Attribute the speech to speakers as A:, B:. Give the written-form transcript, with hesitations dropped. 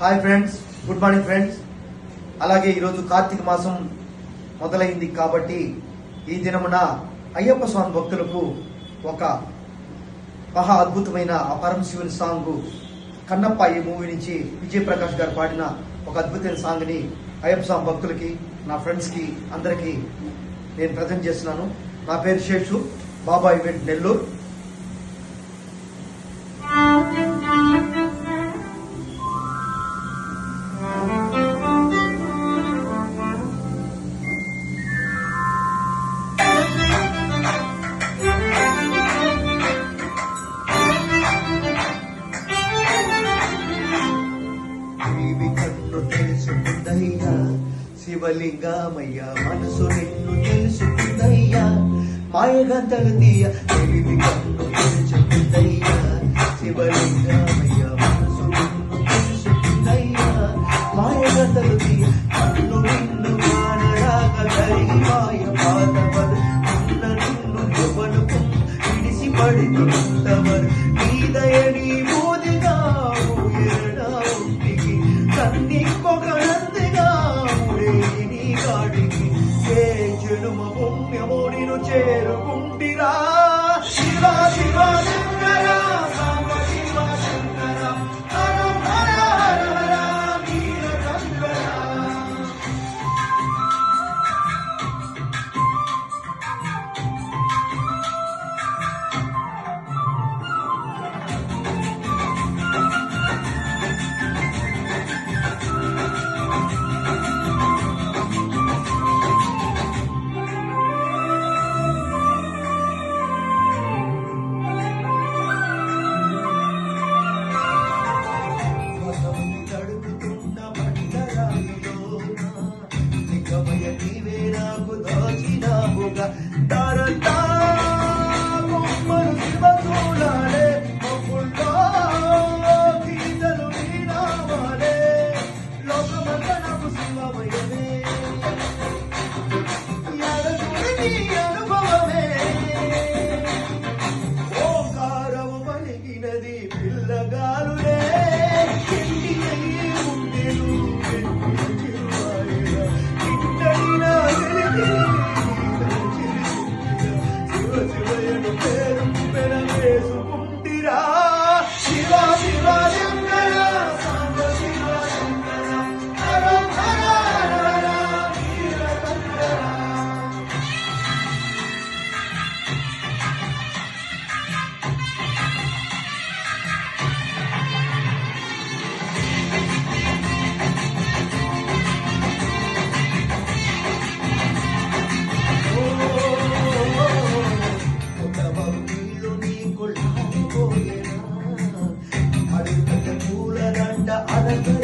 A: Hi friends, good morning friends. అలాగే ఈరోజు కార్తీక మాసం మొదలైంది కాబట్టి ఈ దినమున అయ్యప్ప స్వామి భక్తులకు ఒక మహా అద్భుతమైన ఆ పరమశివుని సాంగ్ కన్నప్ప ఈ మూవీ నుంచి విజయప్రకాష్ గారు పాడిన ఒక అద్భుతమైన సాంగ్ని అయ్యప్ప స్వామి భక్తులకి, నా ఫ్రెండ్స్కి అందరికీ నేను ప్రజెంట్ చేస్తున్నాను. నా పేరు శేషు, బాబా ఈవెంట్ నెల్లూరు. తెలుసుకుందయ్యా శివలింగమయ్యా, మనసు నిన్ను తెలుసుకుందయ్యా, మాయగా తలుదీయ తెలివి కన్ను తెలుసుకుందయ్యా, శివలింగమయ్యా, మనసు నిన్ను తెలుసుకుందయ్యా, మాయగా తలుదీయ కన్ను నిన్ను మానరాగ ధరి మాయ పాదవరు ఉన్న నిన్ను ఎవనుకు విడిసి పడుతుంటవరు నీదయని బోధిగా ఎరడా ఉంటికి కన్ని పొగనందిగా నీ కాడికి ఏ జనుమ పుణ్యమో నిన్ను చేరుకుంటిరా. శివ శివ శంకర సాంబ శివ శంకర హర హర హర హర వీర శంకర. పిల్లగాలులే శివ శివ శంకర సాంబ శివ శంకర హర హర హర వీర శంకర. అడుగుత పూలదండ అడగ